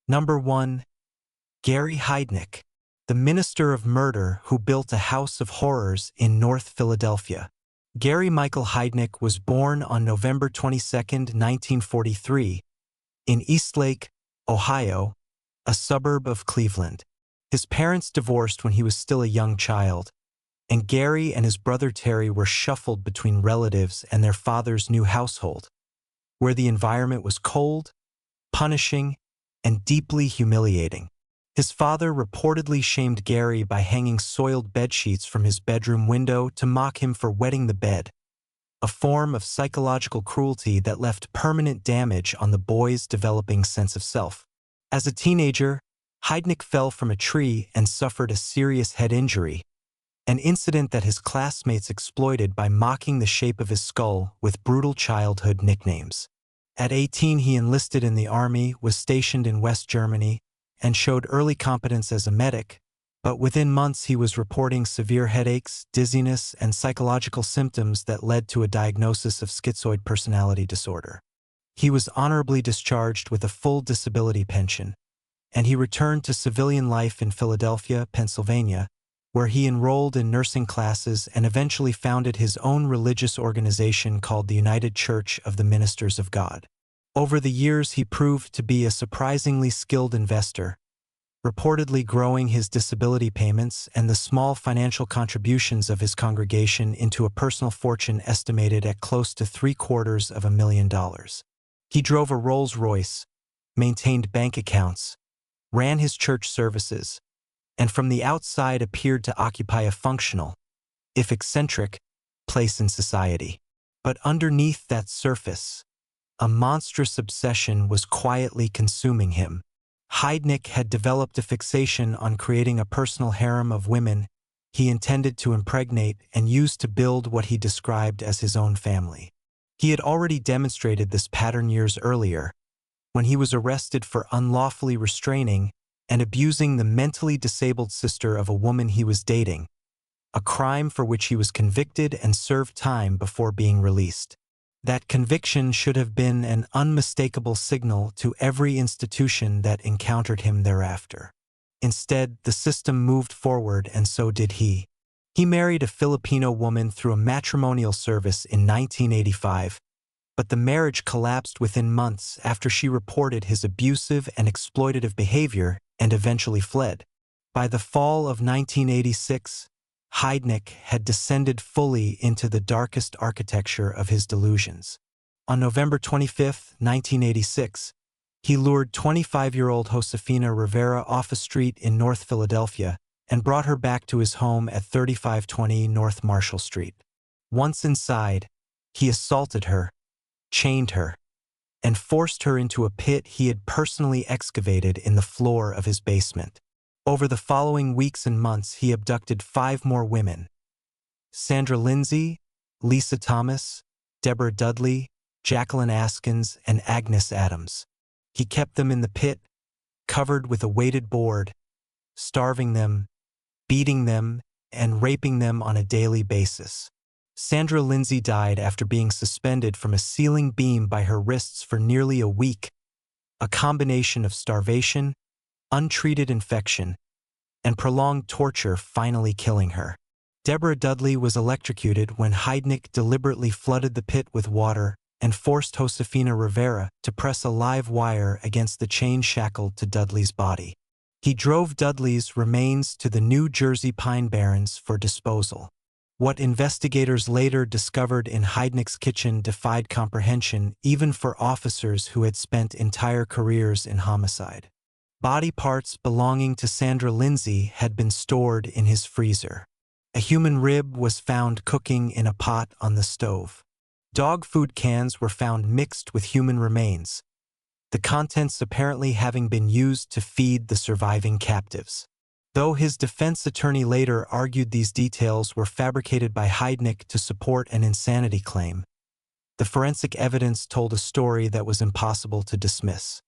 Number 1. Gary Heidnik, the minister of murder who built a house of horrors in North Philadelphia. Gary Michael Heidnik was born on November 22, 1943, in Eastlake, Ohio, a suburb of Cleveland. His parents divorced when he was still a young child, and Gary and his brother Terry were shuffled between relatives and their father's new household, where the environment was cold, punishing, and deeply humiliating. His father reportedly shamed Gary by hanging soiled bedsheets from his bedroom window to mock him for wetting the bed, a form of psychological cruelty that left permanent damage on the boy's developing sense of self. As a teenager, Heidnik fell from a tree and suffered a serious head injury, an incident that his classmates exploited by mocking the shape of his skull with brutal childhood nicknames. At 18, he enlisted in the army, was stationed in West Germany, and showed early competence as a medic, but within months he was reporting severe headaches, dizziness, and psychological symptoms that led to a diagnosis of schizoid personality disorder. He was honorably discharged with a full disability pension, and he returned to civilian life in Philadelphia, Pennsylvania, where he enrolled in nursing classes and eventually founded his own religious organization called the United Church of the Ministers of God. Over the years, he proved to be a surprisingly skilled investor, reportedly growing his disability payments and the small financial contributions of his congregation into a personal fortune estimated at close to $750,000. He drove a Rolls-Royce, maintained bank accounts, ran his church services, and from the outside appeared to occupy a functional, if eccentric, place in society. But underneath that surface, a monstrous obsession was quietly consuming him. Heidnik had developed a fixation on creating a personal harem of women he intended to impregnate and use to build what he described as his own family. He had already demonstrated this pattern years earlier, when he was arrested for unlawfully restraining and abusing the mentally disabled sister of a woman he was dating, a crime for which he was convicted and served time before being released. That conviction should have been an unmistakable signal to every institution that encountered him thereafter. Instead, the system moved forward, and so did he. He married a Filipino woman through a matrimonial service in 1985, but the marriage collapsed within months after she reported his abusive and exploitative behavior and eventually fled. By the fall of 1986, Heidnik had descended fully into the darkest architecture of his delusions. On November 25, 1986, he lured 25-year-old Josefina Rivera off a street in North Philadelphia and brought her back to his home at 3520 North Marshall Street. Once inside, he assaulted her, chained her, and forced her into a pit he had personally excavated in the floor of his basement. Over the following weeks and months, he abducted 5 more women: Sandra Lindsay, Lisa Thomas, Deborah Dudley, Jacqueline Askins, and Agnes Adams. He kept them in the pit, covered with a weighted board, starving them, beating them, and raping them on a daily basis. Sandra Lindsay died after being suspended from a ceiling beam by her wrists for nearly a week, a combination of starvation, untreated infection, and prolonged torture finally killing her. Deborah Dudley was electrocuted when Heidnik deliberately flooded the pit with water and forced Josefina Rivera to press a live wire against the chain shackled to Dudley's body. He drove Dudley's remains to the New Jersey Pine Barrens for disposal. What investigators later discovered in Heidnik's kitchen defied comprehension even for officers who had spent entire careers in homicide. Body parts belonging to Sandra Lindsay had been stored in his freezer. A human rib was found cooking in a pot on the stove. Dog food cans were found mixed with human remains, the contents apparently having been used to feed the surviving captives. Though his defense attorney later argued these details were fabricated by Heidnik to support an insanity claim, the forensic evidence told a story that was impossible to dismiss.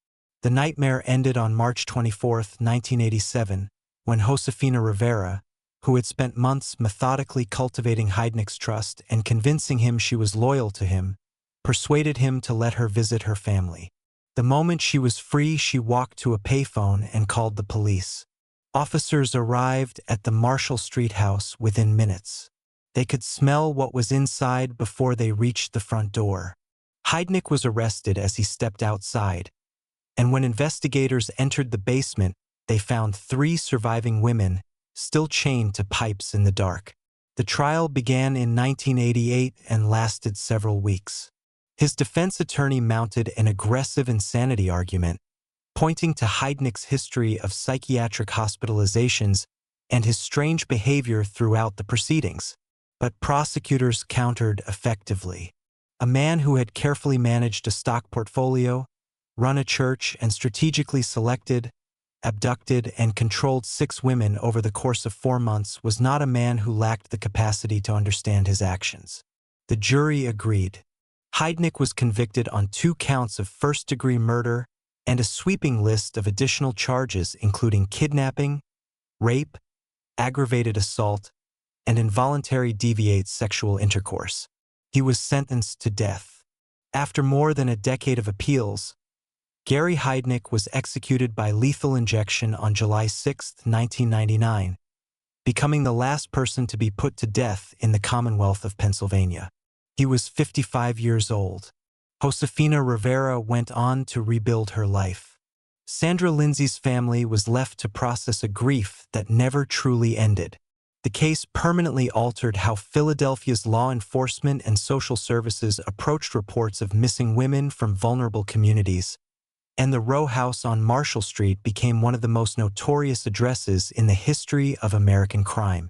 The nightmare ended on March 24, 1987, when Josefina Rivera, who had spent months methodically cultivating Heidnik's trust and convincing him she was loyal to him, persuaded him to let her visit her family. The moment she was free, she walked to a payphone and called the police. Officers arrived at the Marshall Street house within minutes. They could smell what was inside before they reached the front door. Heidnik was arrested as he stepped outside, and when investigators entered the basement, they found 3 surviving women still chained to pipes in the dark. The trial began in 1988 and lasted several weeks. His defense attorney mounted an aggressive insanity argument, pointing to Heidnik's history of psychiatric hospitalizations and his strange behavior throughout the proceedings. But prosecutors countered effectively. A man who had carefully managed a stock portfolio, run a church, and strategically selected, abducted, and controlled 6 women over the course of 4 months was not a man who lacked the capacity to understand his actions. The jury agreed. Heidnik was convicted on 2 counts of first-degree murder and a sweeping list of additional charges including kidnapping, rape, aggravated assault, and involuntary deviate sexual intercourse. He was sentenced to death. After more than a decade of appeals, Gary Heidnik was executed by lethal injection on July 6, 1999, becoming the last person to be put to death in the Commonwealth of Pennsylvania. He was 55 years old. Josefina Rivera went on to rebuild her life. Sandra Lindsay's family was left to process a grief that never truly ended. The case permanently altered how Philadelphia's law enforcement and social services approached reports of missing women from vulnerable communities, and the row house on Marshall Street became one of the most notorious addresses in the history of American crime.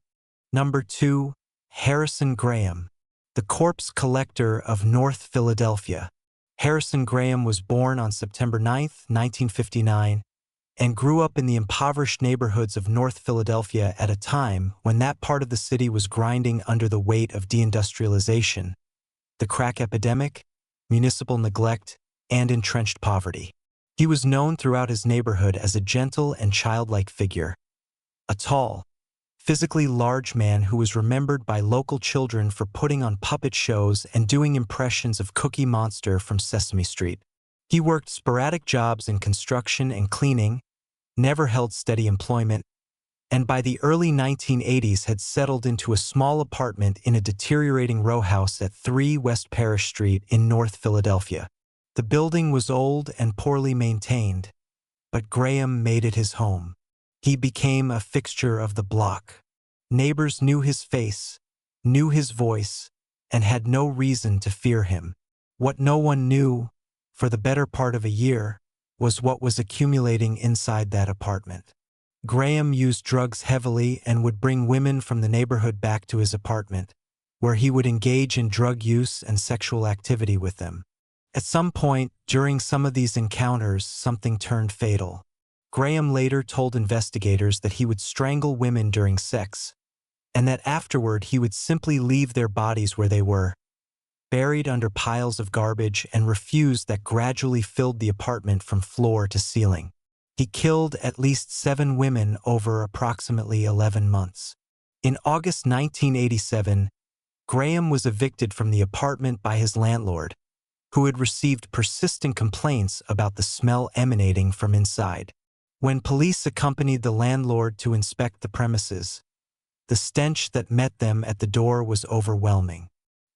Number 2. Harrison Graham, the corpse collector of North Philadelphia. Harrison Graham was born on September 9, 1959, and grew up in the impoverished neighborhoods of North Philadelphia at a time when that part of the city was grinding under the weight of deindustrialization, the crack epidemic, municipal neglect, and entrenched poverty. He was known throughout his neighborhood as a gentle and childlike figure, a tall, physically large man who was remembered by local children for putting on puppet shows and doing impressions of Cookie Monster from Sesame Street. He worked sporadic jobs in construction and cleaning, never held steady employment, and by the early 1980s had settled into a small apartment in a deteriorating row house at 3 West Parish Street in North Philadelphia. The building was old and poorly maintained, but Graham made it his home. He became a fixture of the block. Neighbors knew his face, knew his voice, and had no reason to fear him. What no one knew, for the better part of a year, was what was accumulating inside that apartment. Graham used drugs heavily and would bring women from the neighborhood back to his apartment, where he would engage in drug use and sexual activity with them. At some point during some of these encounters, something turned fatal. Graham later told investigators that he would strangle women during sex, and that afterward he would simply leave their bodies where they were, buried under piles of garbage and refuse that gradually filled the apartment from floor to ceiling. He killed at least 7 women over approximately 11 months. In August 1987, Graham was evicted from the apartment by his landlord, who had received persistent complaints about the smell emanating from inside. When police accompanied the landlord to inspect the premises, the stench that met them at the door was overwhelming.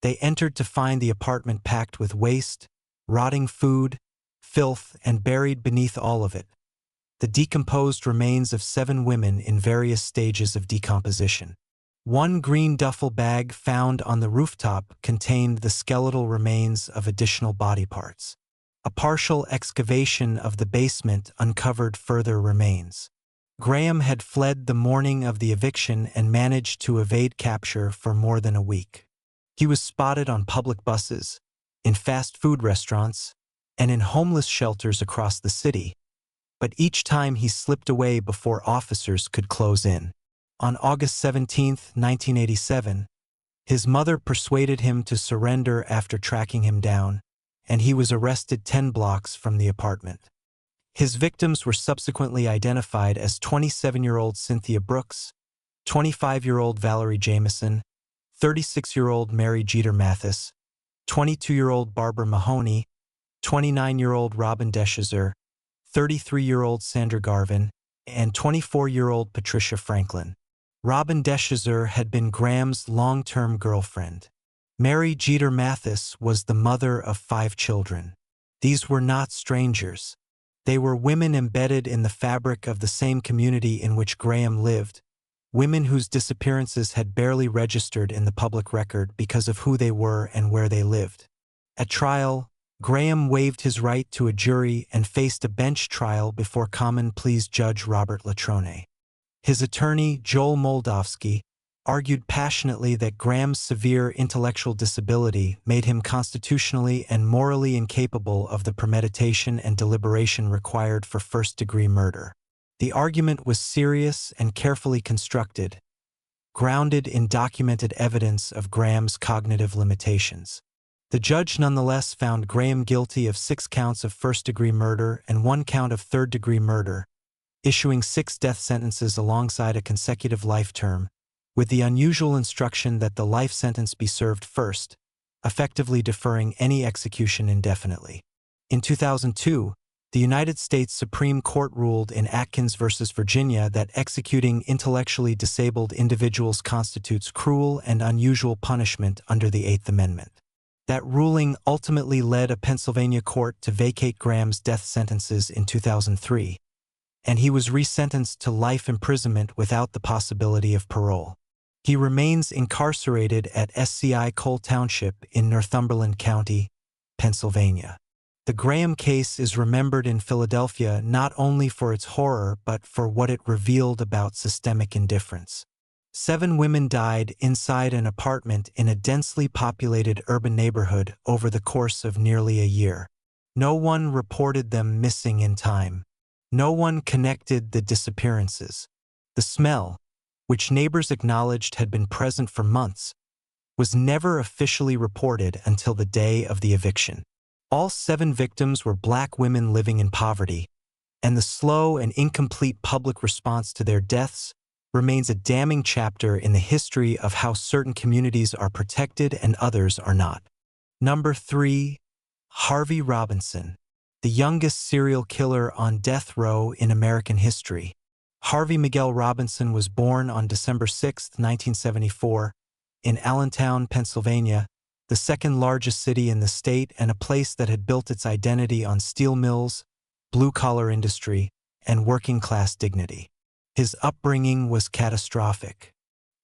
They entered to find the apartment packed with waste, rotting food, filth, and buried beneath all of it, the decomposed remains of 7 women in various stages of decomposition. One green duffel bag found on the rooftop contained the skeletal remains of additional body parts. A partial excavation of the basement uncovered further remains. Graham had fled the morning of the eviction and managed to evade capture for more than a week. He was spotted on public buses, in fast food restaurants, and in homeless shelters across the city, but each time he slipped away before officers could close in. On August 17, 1987, his mother persuaded him to surrender after tracking him down, and he was arrested 10 blocks from the apartment. His victims were subsequently identified as 27-year-old Cynthia Brooks, 25-year-old Valerie Jamison, 36-year-old Mary Jeter Mathis, 22-year-old Barbara Mahoney, 29-year-old Robin Deschazer, 33-year-old Sandra Garvin, and 24-year-old Patricia Franklin. Robin Deschazer had been Graham's long-term girlfriend. Mary Jeter Mathis was the mother of 5 children. These were not strangers. They were women embedded in the fabric of the same community in which Graham lived, women whose disappearances had barely registered in the public record because of who they were and where they lived. At trial, Graham waived his right to a jury and faced a bench trial before Common Pleas Judge Robert Latrone. His attorney, Joel Moldovsky, argued passionately that Graham's severe intellectual disability made him constitutionally and morally incapable of the premeditation and deliberation required for first-degree murder. The argument was serious and carefully constructed, grounded in documented evidence of Graham's cognitive limitations. The judge nonetheless found Graham guilty of 6 counts of first-degree murder and 1 count of third-degree murder, issuing 6 death sentences alongside a consecutive life term, with the unusual instruction that the life sentence be served first, effectively deferring any execution indefinitely. In 2002, the United States Supreme Court ruled in Atkins v. Virginia that executing intellectually disabled individuals constitutes cruel and unusual punishment under the Eighth Amendment. That ruling ultimately led a Pennsylvania court to vacate Graham's death sentences in 2003, and he was resentenced to life imprisonment without the possibility of parole. He remains incarcerated at SCI Cole Township in Northumberland County, Pennsylvania. The Graham case is remembered in Philadelphia not only for its horror but for what it revealed about systemic indifference. 7 women died inside an apartment in a densely populated urban neighborhood over the course of nearly a year. No one reported them missing in time. No one connected the disappearances. The smell, which neighbors acknowledged had been present for months, was never officially reported until the day of the eviction. All 7 victims were Black women living in poverty, and the slow and incomplete public response to their deaths remains a damning chapter in the history of how certain communities are protected and others are not. Number 3. Harvey Robinson, the youngest serial killer on death row in American history. Harvey Miguel Robinson was born on December 6, 1974, in Allentown, Pennsylvania, the second largest city in the state and a place that had built its identity on steel mills, blue-collar industry, and working-class dignity. His upbringing was catastrophic.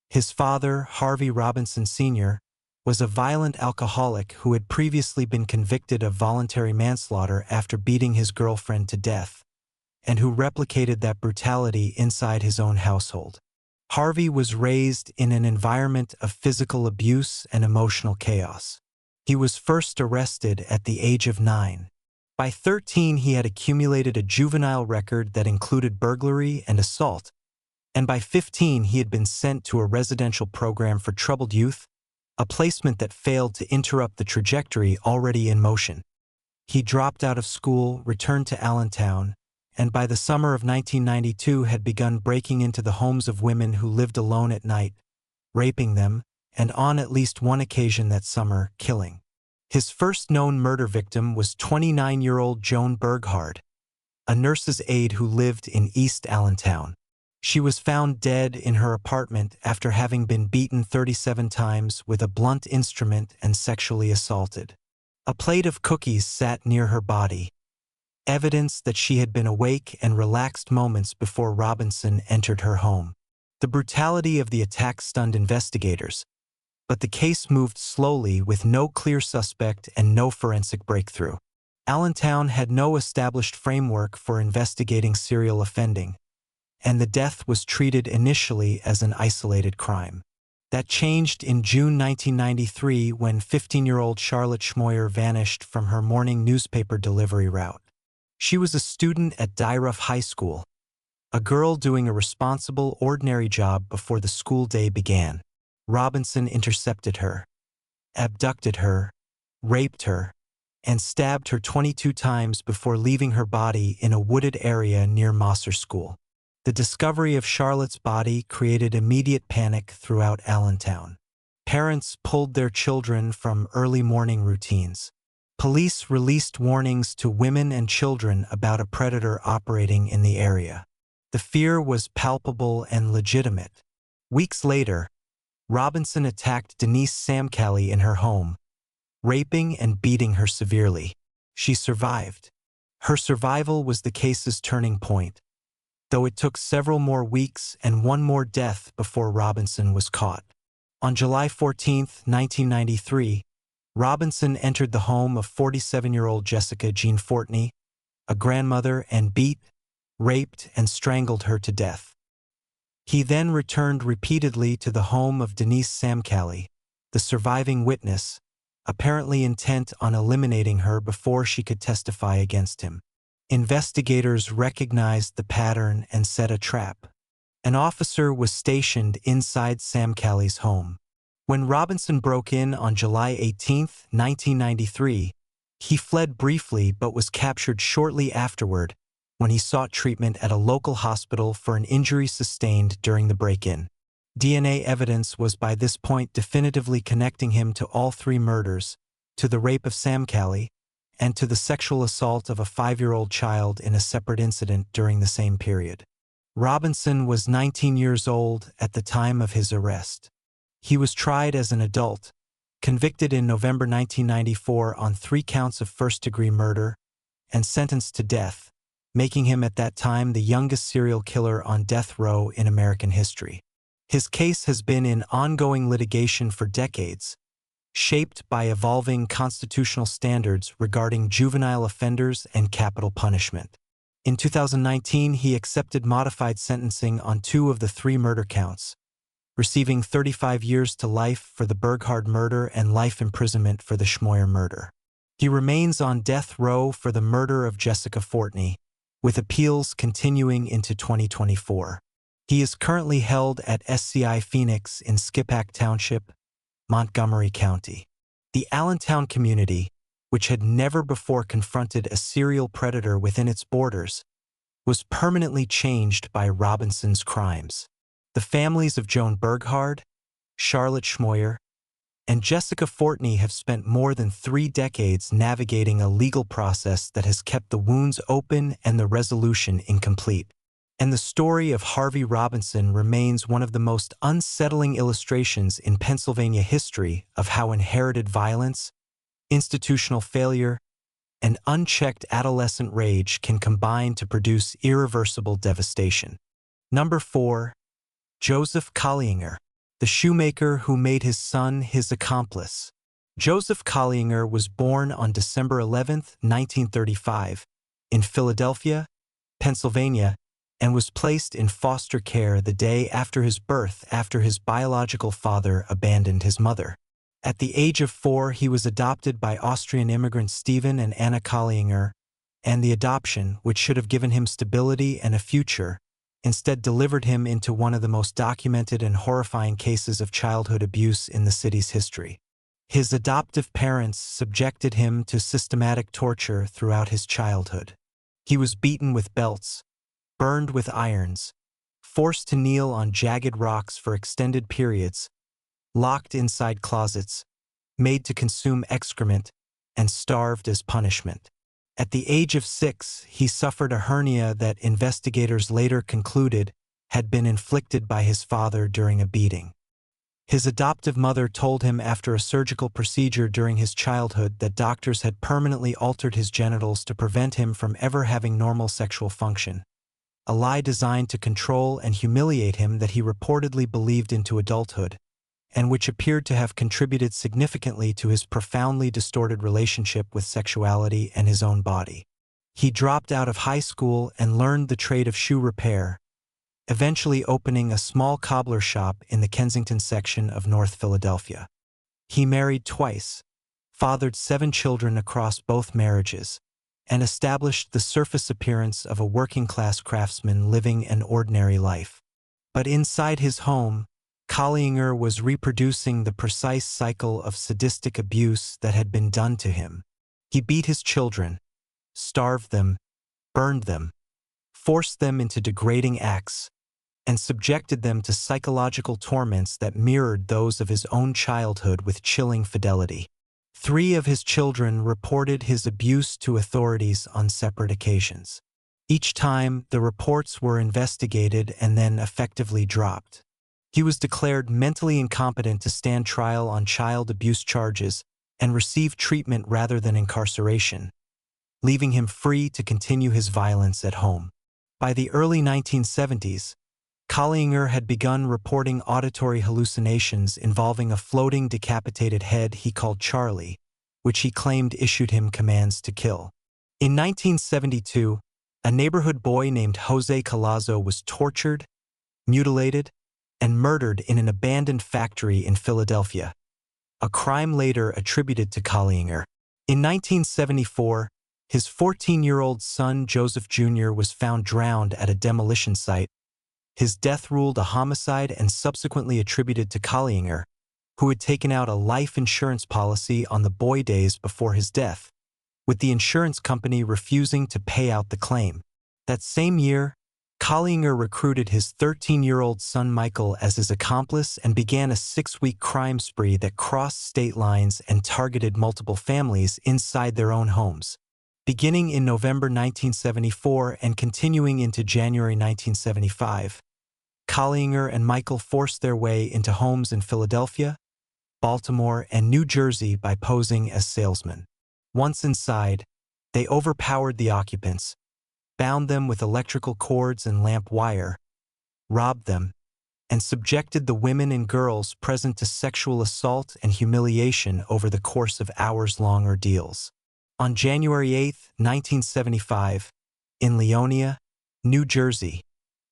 His father, Harvey Robinson Sr., was a violent alcoholic who had previously been convicted of voluntary manslaughter after beating his girlfriend to death, and who replicated that brutality inside his own household. Harvey was raised in an environment of physical abuse and emotional chaos. He was first arrested at the age of 9. By 13, he had accumulated a juvenile record that included burglary and assault, and by 15, he had been sent to a residential program for troubled youth, a placement that failed to interrupt the trajectory already in motion. He dropped out of school, returned to Allentown, and by the summer of 1992 had begun breaking into the homes of women who lived alone at night, raping them, and on at least one occasion that summer, killing. His first known murder victim was 29-year-old Joan Berghard, a nurse's aide who lived in East Allentown. She was found dead in her apartment after having been beaten 37 times with a blunt instrument and sexually assaulted. A plate of cookies sat near her body, evidence that she had been awake and relaxed moments before Robinson entered her home. The brutality of the attack stunned investigators, but the case moved slowly with no clear suspect and no forensic breakthrough. Allentown had no established framework for investigating serial offending, and the death was treated initially as an isolated crime. That changed in June 1993 when 15-year-old Charlotte Schmoyer vanished from her morning newspaper delivery route. She was a student at Dyruff High School, a girl doing a responsible, ordinary job before the school day began. Robinson intercepted her, abducted her, raped her, and stabbed her 22 times before leaving her body in a wooded area near Mosser School. The discovery of Charlotte's body created immediate panic throughout Allentown. Parents pulled their children from early morning routines. Police released warnings to women and children about a predator operating in the area. The fear was palpable and legitimate. Weeks later, Robinson attacked Denise Samcalli in her home, raping and beating her severely. She survived. Her survival was the case's turning point, though it took several more weeks and one more death before Robinson was caught. On July 14, 1993, Robinson entered the home of 47-year-old Jessica Jean Fortney, a grandmother, and beat, raped, and strangled her to death. He then returned repeatedly to the home of Denise Samcalli, the surviving witness, apparently intent on eliminating her before she could testify against him. Investigators recognized the pattern and set a trap. An officer was stationed inside Samcalli's home. When Robinson broke in on July 18, 1993, he fled briefly but was captured shortly afterward when he sought treatment at a local hospital for an injury sustained during the break-in. DNA evidence was by this point definitively connecting him to all three murders, to the rape of Samcalli, and to the sexual assault of a 5-year-old child in a separate incident during the same period. Robinson was 19 years old at the time of his arrest. He was tried as an adult, convicted in November 1994 on 3 counts of first-degree murder, and sentenced to death, making him at that time the youngest serial killer on death row in American history. His case has been in ongoing litigation for decades, shaped by evolving constitutional standards regarding juvenile offenders and capital punishment. In 2019, he accepted modified sentencing on 2 of the 3 murder counts, receiving 35 years to life for the Burghard murder and life imprisonment for the Schmoyer murder. He remains on death row for the murder of Jessica Fortney, with appeals continuing into 2024. He is currently held at SCI Phoenix in Skipack Township, Montgomery County. The Allentown community, which had never before confronted a serial predator within its borders, was permanently changed by Robinson's crimes. The families of Joan Burghard, Charlotte Schmoyer, and Jessica Fortney have spent more than 3 decades navigating a legal process that has kept the wounds open and the resolution incomplete. And the story of Harvey Robinson remains one of the most unsettling illustrations in Pennsylvania history of how inherited violence, institutional failure, and unchecked adolescent rage can combine to produce irreversible devastation. Number 4. Joseph Kallinger, the shoemaker who made his son his accomplice. Joseph Kallinger was born on December 11, 1935, in Philadelphia, Pennsylvania, and was placed in foster care the day after his birth after his biological father abandoned his mother. At the age of 4, he was adopted by Austrian immigrants Stephen and Anna Kallinger, and the adoption, which should have given him stability and a future, instead delivered him into one of the most documented and horrifying cases of childhood abuse in the city's history. His adoptive parents subjected him to systematic torture throughout his childhood. He was beaten with belts, burned with irons, forced to kneel on jagged rocks for extended periods, locked inside closets, made to consume excrement, and starved as punishment. At the age of 6, he suffered a hernia that investigators later concluded had been inflicted by his father during a beating. His adoptive mother told him after a surgical procedure during his childhood that doctors had permanently altered his genitals to prevent him from ever having normal sexual function, a lie designed to control and humiliate him that he reportedly believed into adulthood, and which appeared to have contributed significantly to his profoundly distorted relationship with sexuality and his own body. He dropped out of high school and learned the trade of shoe repair, eventually opening a small cobbler shop in the Kensington section of North Philadelphia. He married twice, fathered 7 children across both marriages, and established the surface appearance of a working-class craftsman living an ordinary life. But inside his home, Kallinger was reproducing the precise cycle of sadistic abuse that had been done to him. He beat his children, starved them, burned them, forced them into degrading acts, and subjected them to psychological torments that mirrored those of his own childhood with chilling fidelity. 3 of his children reported his abuse to authorities on separate occasions. Each time, the reports were investigated and then effectively dropped. He was declared mentally incompetent to stand trial on child abuse charges and received treatment rather than incarceration, leaving him free to continue his violence at home. By the early 1970s, Kallinger had begun reporting auditory hallucinations involving a floating decapitated head he called Charlie, which he claimed issued him commands to kill. In 1972, a neighborhood boy named Jose Kallinger was tortured, mutilated, and murdered in an abandoned factory in Philadelphia, a crime later attributed to Kallinger. In 1974, his 14-year-old son Joseph Jr. was found drowned at a demolition site. His death ruled a homicide and subsequently attributed to Kallinger, who had taken out a life insurance policy on the boy days before his death, with the insurance company refusing to pay out the claim. That same year, Kallinger recruited his 13-year-old son Michael as his accomplice and began a 6-week crime spree that crossed state lines and targeted multiple families inside their own homes. Beginning in November 1974 and continuing into January 1975, Kallinger and Michael forced their way into homes in Philadelphia, Baltimore, and New Jersey by posing as salesmen. Once inside, they overpowered the occupants, bound them with electrical cords and lamp wire, robbed them, and subjected the women and girls present to sexual assault and humiliation over the course of hours-long ordeals. On January 8, 1975, in Leonia, New Jersey,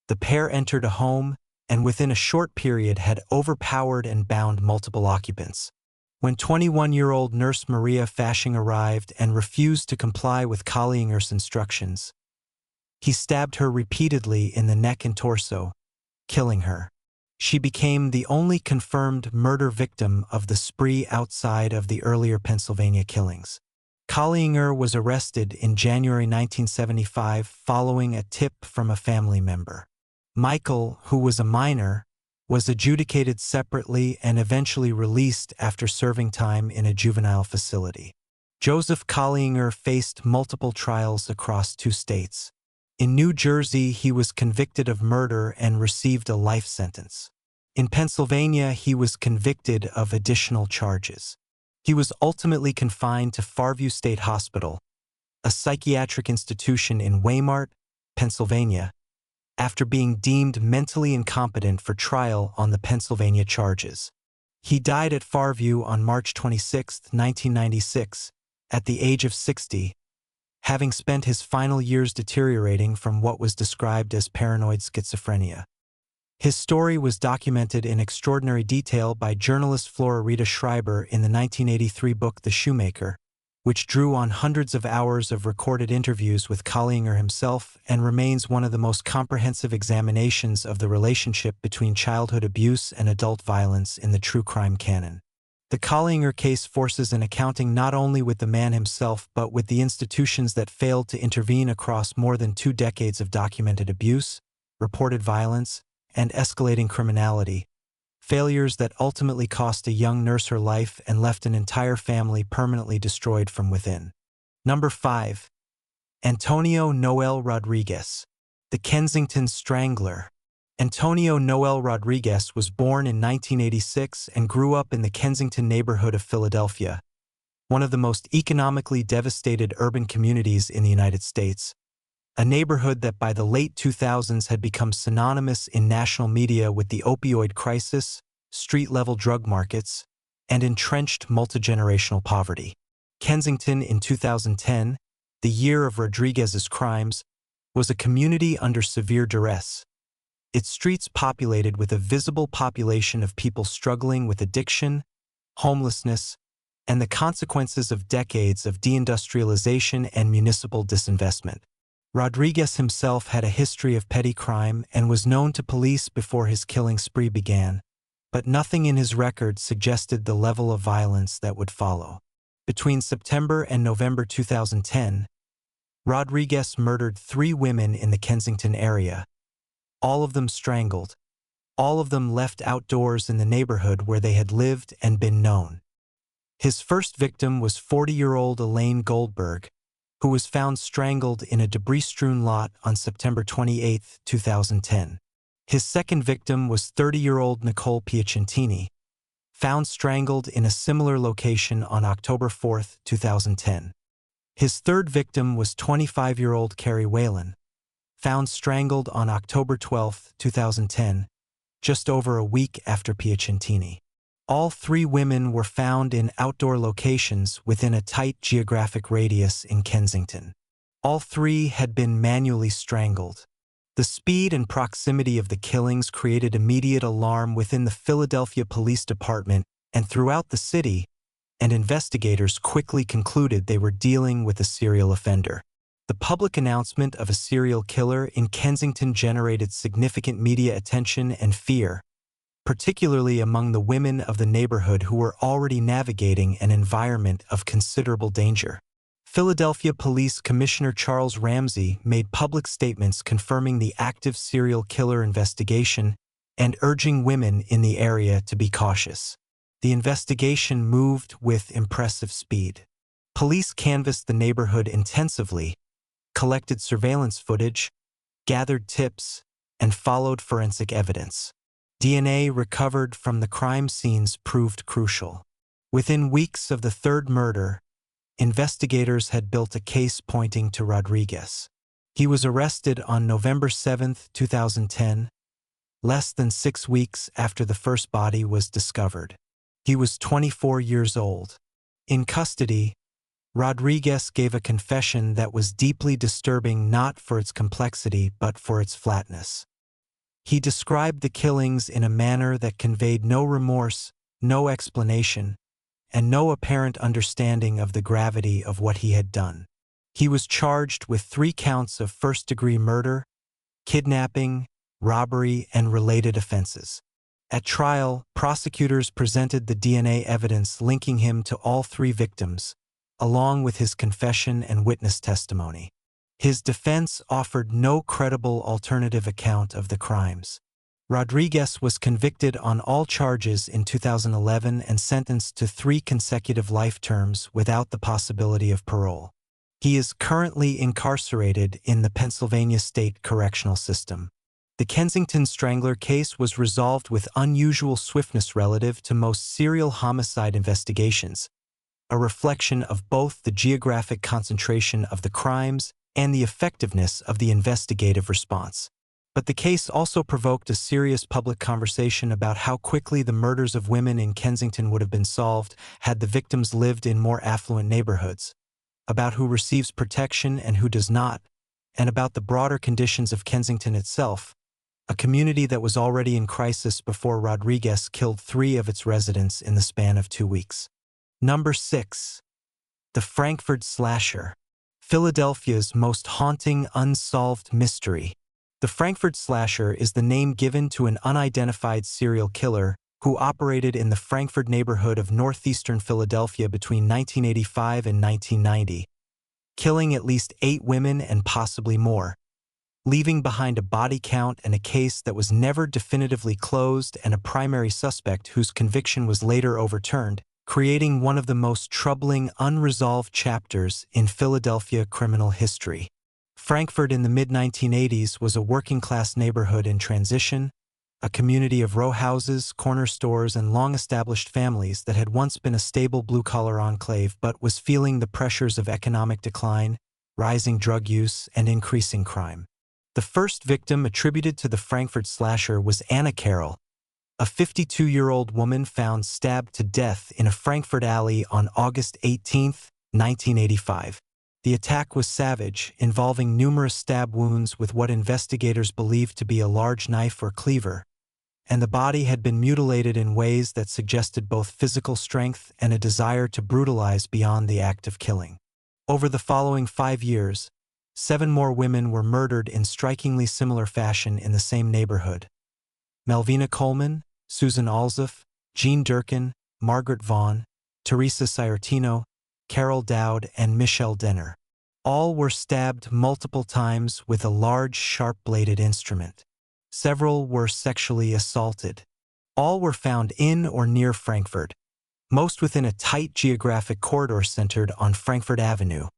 the pair entered a home and within a short period had overpowered and bound multiple occupants. When 21-year-old nurse Maria Fashing arrived and refused to comply with Kallinger's instructions, he stabbed her repeatedly in the neck and torso, killing her. She became the only confirmed murder victim of the spree outside of the earlier Pennsylvania killings. Kallinger was arrested in January 1975 following a tip from a family member. Michael, who was a minor, was adjudicated separately and eventually released after serving time in a juvenile facility. Joseph Kallinger faced multiple trials across 2 states. In New Jersey, he was convicted of murder and received a life sentence. In Pennsylvania, he was convicted of additional charges. He was ultimately confined to Fairview State Hospital, a psychiatric institution in Waymart, Pennsylvania, after being deemed mentally incompetent for trial on the Pennsylvania charges. He died at Fairview on March 26, 1996, at the age of 60, having spent his final years deteriorating from what was described as paranoid schizophrenia. His story was documented in extraordinary detail by journalist Flora Rita Schreiber in the 1983 book The Shoemaker, which drew on hundreds of hours of recorded interviews with Kallinger himself and remains one of the most comprehensive examinations of the relationship between childhood abuse and adult violence in the true crime canon. The Kallinger case forces an accounting not only with the man himself but with the institutions that failed to intervene across more than 2 decades of documented abuse, reported violence, and escalating criminality, failures that ultimately cost a young nurse her life and left an entire family permanently destroyed from within. Number 5. Antonio Noel Rodriguez, the Kensington Strangler. Antonio Noel Rodriguez was born in 1986 and grew up in the Kensington neighborhood of Philadelphia, one of the most economically devastated urban communities in the United States, a neighborhood that by the late 2000s had become synonymous in national media with the opioid crisis, street-level drug markets, and entrenched multigenerational poverty. Kensington in 2010, the year of Rodriguez's crimes, was a community under severe duress, its streets populated with a visible population of people struggling with addiction, homelessness, and the consequences of decades of deindustrialization and municipal disinvestment. Rodriguez himself had a history of petty crime and was known to police before his killing spree began, but nothing in his record suggested the level of violence that would follow. Between September and November 2010, Rodriguez murdered 3 women in the Kensington area, all of them strangled, all of them left outdoors in the neighborhood where they had lived and been known. His first victim was 40-year-old Elaine Goldberg, who was found strangled in a debris-strewn lot on September 28, 2010. His second victim was 30-year-old Nicole Piacentini, found strangled in a similar location on October 4, 2010. His third victim was 25-year-old Carrie Whalen, found strangled on October 12, 2010, just over a week after Piacentini. All three women were found in outdoor locations within a tight geographic radius in Kensington. All three had been manually strangled. The speed and proximity of the killings created immediate alarm within the Philadelphia Police Department and throughout the city, and investigators quickly concluded they were dealing with a serial offender. The public announcement of a serial killer in Kensington generated significant media attention and fear, particularly among the women of the neighborhood who were already navigating an environment of considerable danger. Philadelphia Police Commissioner Charles Ramsey made public statements confirming the active serial killer investigation and urging women in the area to be cautious. The investigation moved with impressive speed. Police canvassed the neighborhood intensively, collected surveillance footage, gathered tips, and followed forensic evidence. DNA recovered from the crime scenes proved crucial. Within weeks of the third murder, investigators had built a case pointing to Rodriguez. He was arrested on November 7, 2010, less than 6 weeks after the first body was discovered. He was 24 years old. In custody, Rodriguez gave a confession that was deeply disturbing not for its complexity but for its flatness. He described the killings in a manner that conveyed no remorse, no explanation, and no apparent understanding of the gravity of what he had done. He was charged with 3 counts of first-degree murder, kidnapping, robbery, and related offenses. At trial, prosecutors presented the DNA evidence linking him to all 3 victims, along with his confession and witness testimony. His defense offered no credible alternative account of the crimes. Rodriguez was convicted on all charges in 2011 and sentenced to 3 consecutive life terms without the possibility of parole. He is currently incarcerated in the Pennsylvania State Correctional System. The Kensington Strangler case was resolved with unusual swiftness relative to most serial homicide investigations, a reflection of both the geographic concentration of the crimes and the effectiveness of the investigative response. But the case also provoked a serious public conversation about how quickly the murders of women in Kensington would have been solved had the victims lived in more affluent neighborhoods, about who receives protection and who does not, and about the broader conditions of Kensington itself, a community that was already in crisis before Rodriguez killed 3 of its residents in the span of 2 weeks. Number 6. The Frankford Slasher. Philadelphia's most haunting unsolved mystery. The Frankford Slasher is the name given to an unidentified serial killer who operated in the Frankford neighborhood of northeastern Philadelphia between 1985 and 1990, killing at least 8 women and possibly more, leaving behind a body count and a case that was never definitively closed and a primary suspect whose conviction was later overturned, creating one of the most troubling unresolved chapters in Philadelphia criminal history. Frankford in the mid-1980s was a working-class neighborhood in transition, a community of row houses, corner stores, and long-established families that had once been a stable blue-collar enclave but was feeling the pressures of economic decline, rising drug use, and increasing crime. The first victim attributed to the Frankford Slasher was Anna Carroll, a 52-year-old woman found stabbed to death in a Frankford alley on August 18, 1985. The attack was savage, involving numerous stab wounds with what investigators believed to be a large knife or cleaver, and the body had been mutilated in ways that suggested both physical strength and a desire to brutalize beyond the act of killing. Over the following 5 years, 7 more women were murdered in strikingly similar fashion in the same neighborhood. Melvina Coleman, Susan Alsop, Jean Durkin, Margaret Vaughn, Teresa Ciartino, Carol Dowd, and Michelle Denner. All were stabbed multiple times with a large, sharp-bladed instrument. Several were sexually assaulted. All were found in or near Frankford, most within a tight geographic corridor centered on Frankford Avenue,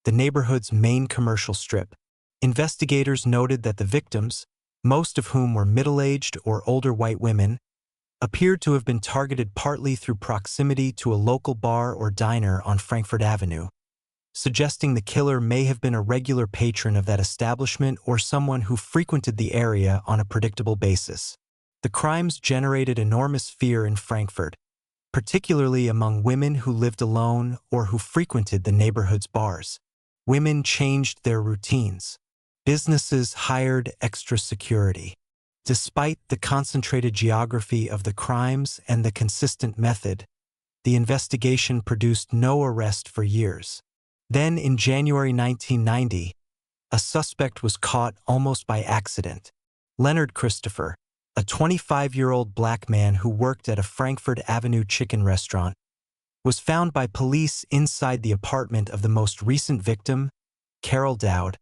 the neighborhood's main commercial strip. Investigators noted that the victims, most of whom were middle-aged or older white women, appeared to have been targeted partly through proximity to a local bar or diner on Frankford Avenue, suggesting the killer may have been a regular patron of that establishment or someone who frequented the area on a predictable basis. The crimes generated enormous fear in Frankfurt, particularly among women who lived alone or who frequented the neighborhood's bars. Women changed their routines. Businesses hired extra security. Despite the concentrated geography of the crimes and the consistent method, the investigation produced no arrest for years. Then, in January 1990, a suspect was caught almost by accident. Leonard Christopher, a 25-year-old black man who worked at a Frankford Avenue chicken restaurant, was found by police inside the apartment of the most recent victim, Carol Dowd,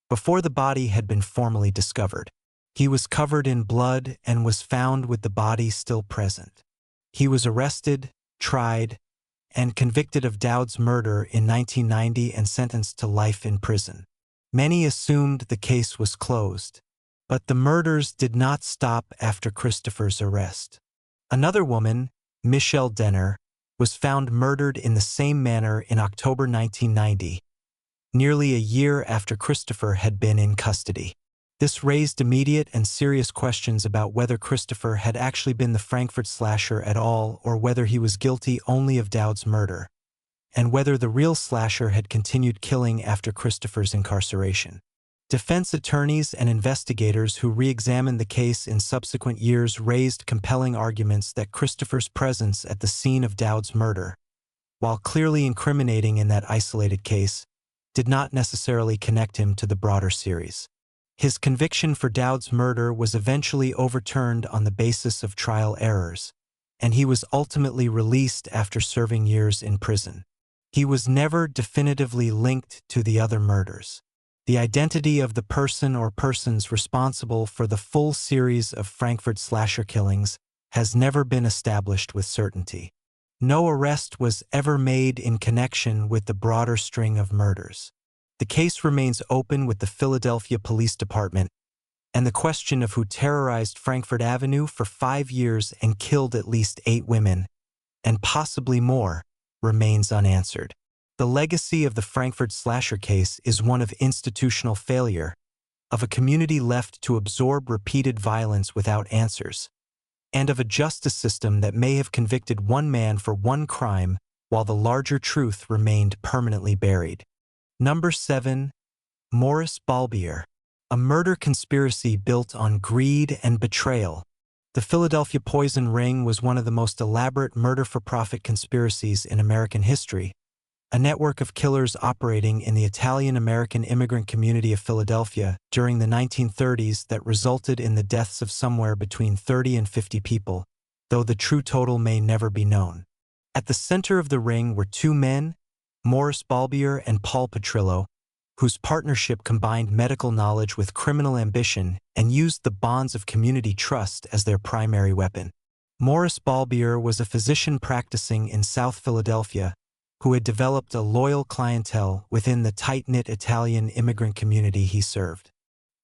before the body had been formally discovered. He was covered in blood and was found with the body still present. He was arrested, tried, and convicted of Dowd's murder in 1990 and sentenced to life in prison. Many assumed the case was closed, but the murders did not stop after Christopher's arrest. Another woman, Michelle Denner, was found murdered in the same manner in October 1990, nearly a year after Christopher had been in custody. This raised immediate and serious questions about whether Christopher had actually been the Frankford Slasher at all or whether he was guilty only of Dowd's murder, and whether the real slasher had continued killing after Christopher's incarceration. Defense attorneys and investigators who re-examined the case in subsequent years raised compelling arguments that Christopher's presence at the scene of Dowd's murder, while clearly incriminating in that isolated case, did not necessarily connect him to the broader series. His conviction for Dowd's murder was eventually overturned on the basis of trial errors, and he was ultimately released after serving years in prison. He was never definitively linked to the other murders. The identity of the person or persons responsible for the full series of Frankford Slasher killings has never been established with certainty. No arrest was ever made in connection with the broader string of murders. The case remains open with the Philadelphia Police Department, and the question of who terrorized Frankford Avenue for 5 years and killed at least 8 women, and possibly more, remains unanswered. The legacy of the Frankford Slasher case is one of institutional failure, of a community left to absorb repeated violence without answers, and of a justice system that may have convicted one man for one crime while the larger truth remained permanently buried. Number 7. Morris Bolber. A murder conspiracy built on greed and betrayal. The Philadelphia poison ring was one of the most elaborate murder-for-profit conspiracies in American history, a network of killers operating in the Italian-American immigrant community of Philadelphia during the 1930s that resulted in the deaths of somewhere between 30 and 50 people, though the true total may never be known. At the center of the ring were 2 men, Morris Bolber and Paul Petrillo, whose partnership combined medical knowledge with criminal ambition and used the bonds of community trust as their primary weapon. Morris Bolber was a physician practicing in South Philadelphia who had developed a loyal clientele within the tight-knit Italian immigrant community he served.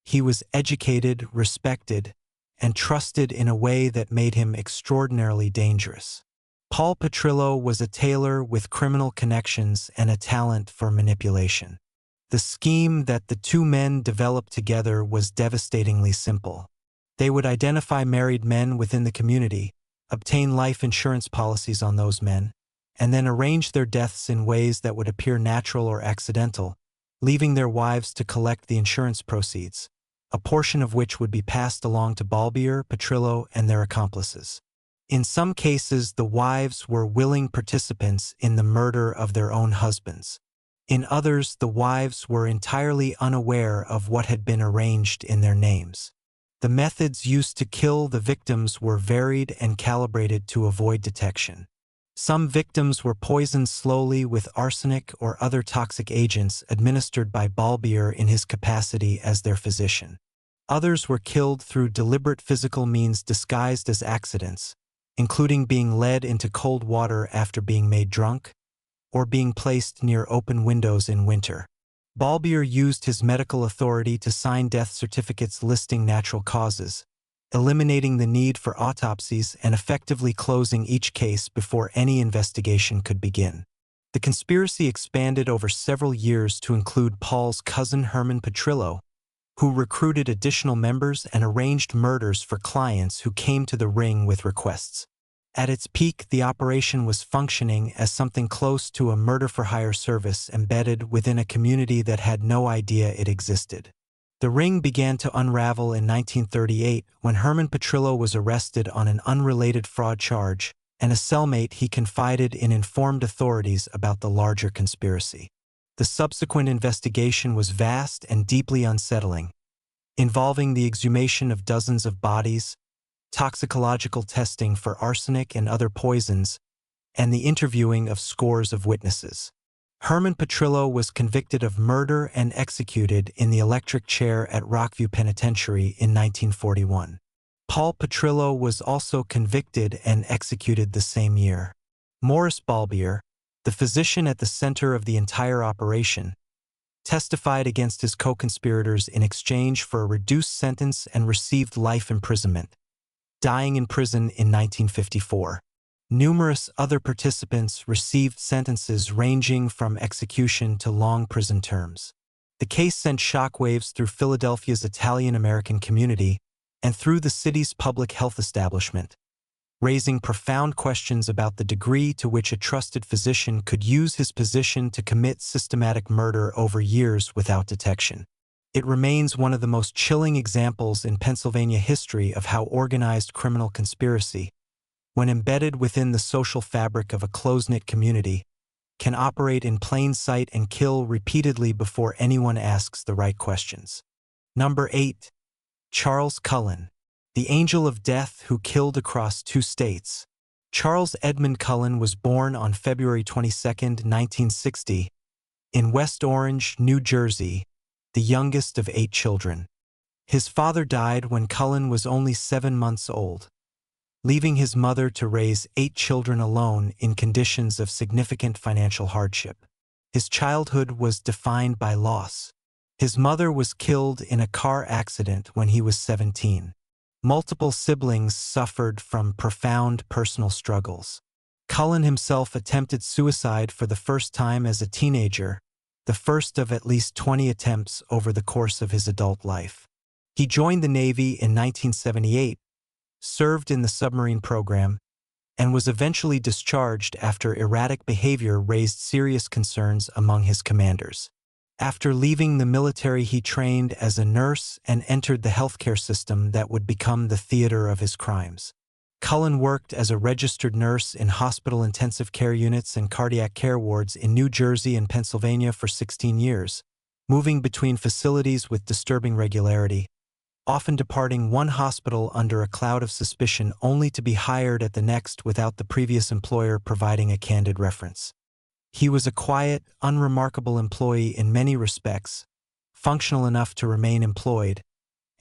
He was educated, respected, and trusted in a way that made him extraordinarily dangerous. Paul Petrillo was a tailor with criminal connections and a talent for manipulation. The scheme that the 2 men developed together was devastatingly simple. They would identify married men within the community, obtain life insurance policies on those men, and then arrange their deaths in ways that would appear natural or accidental, leaving their wives to collect the insurance proceeds, a portion of which would be passed along to Bolber, Petrillo, and their accomplices. In some cases, the wives were willing participants in the murder of their own husbands. In others, the wives were entirely unaware of what had been arranged in their names. The methods used to kill the victims were varied and calibrated to avoid detection. Some victims were poisoned slowly with arsenic or other toxic agents administered by Bolber in his capacity as their physician. Others were killed through deliberate physical means disguised as accidents, including being led into cold water after being made drunk, or being placed near open windows in winter. Bolber used his medical authority to sign death certificates listing natural causes, eliminating the need for autopsies and effectively closing each case before any investigation could begin. The conspiracy expanded over several years to include Paul's cousin Herman Petrillo, who recruited additional members and arranged murders for clients who came to the ring with requests. At its peak, the operation was functioning as something close to a murder-for-hire service embedded within a community that had no idea it existed. The ring began to unravel in 1938 when Herman Petrillo was arrested on an unrelated fraud charge, and a cellmate he confided in informed authorities about the larger conspiracy. The subsequent investigation was vast and deeply unsettling, involving the exhumation of dozens of bodies, toxicological testing for arsenic and other poisons, and the interviewing of scores of witnesses. Herman Petrillo was convicted of murder and executed in the electric chair at Rockview Penitentiary in 1941. Paul Petrillo was also convicted and executed the same year. Morris Bolber, the physician at the center of the entire operation, testified against his co-conspirators in exchange for a reduced sentence and received life imprisonment, dying in prison in 1954. Numerous other participants received sentences ranging from execution to long prison terms. The case sent shockwaves through Philadelphia's Italian-American community and through the city's public health establishment, raising profound questions about the degree to which a trusted physician could use his position to commit systematic murder over years without detection. It remains one of the most chilling examples in Pennsylvania history of how organized criminal conspiracy, when embedded within the social fabric of a close-knit community, can operate in plain sight and kill repeatedly before anyone asks the right questions. Number 8. Charles Cullen, the angel of death who killed across 2 states. Charles Edmund Cullen was born on February 22, 1960, in West Orange, New Jersey, the youngest of 8 children. His father died when Cullen was only 7 months old, leaving his mother to raise 8 children alone in conditions of significant financial hardship. His childhood was defined by loss. His mother was killed in a car accident when he was 17. Multiple siblings suffered from profound personal struggles. Cullen himself attempted suicide for the first time as a teenager, the first of at least 20 attempts over the course of his adult life. He joined the Navy in 1978, served in the submarine program, and was eventually discharged after erratic behavior raised serious concerns among his commanders. After leaving the military, he trained as a nurse and entered the healthcare system that would become the theater of his crimes. Cullen worked as a registered nurse in hospital intensive care units and cardiac care wards in New Jersey and Pennsylvania for 16 years, moving between facilities with disturbing regularity, often departing one hospital under a cloud of suspicion only to be hired at the next without the previous employer providing a candid reference. He was a quiet, unremarkable employee in many respects, functional enough to remain employed,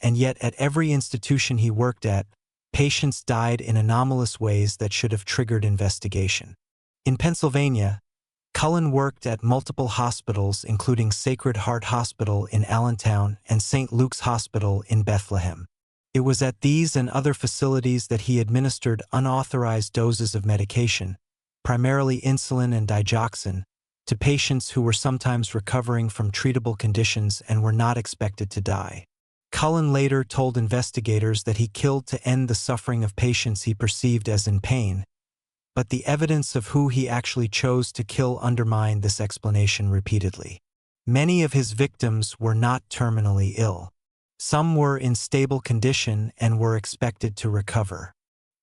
and yet at every institution he worked at, patients died in anomalous ways that should have triggered investigation. In Pennsylvania, Cullen worked at multiple hospitals including Sacred Heart Hospital in Allentown and St. Luke's Hospital in Bethlehem. It was at these and other facilities that he administered unauthorized doses of medication, primarily insulin and digoxin, to patients who were sometimes recovering from treatable conditions and were not expected to die. Cullen later told investigators that he killed to end the suffering of patients he perceived as in pain, but the evidence of who he actually chose to kill undermined this explanation repeatedly. Many of his victims were not terminally ill. Some were in stable condition and were expected to recover.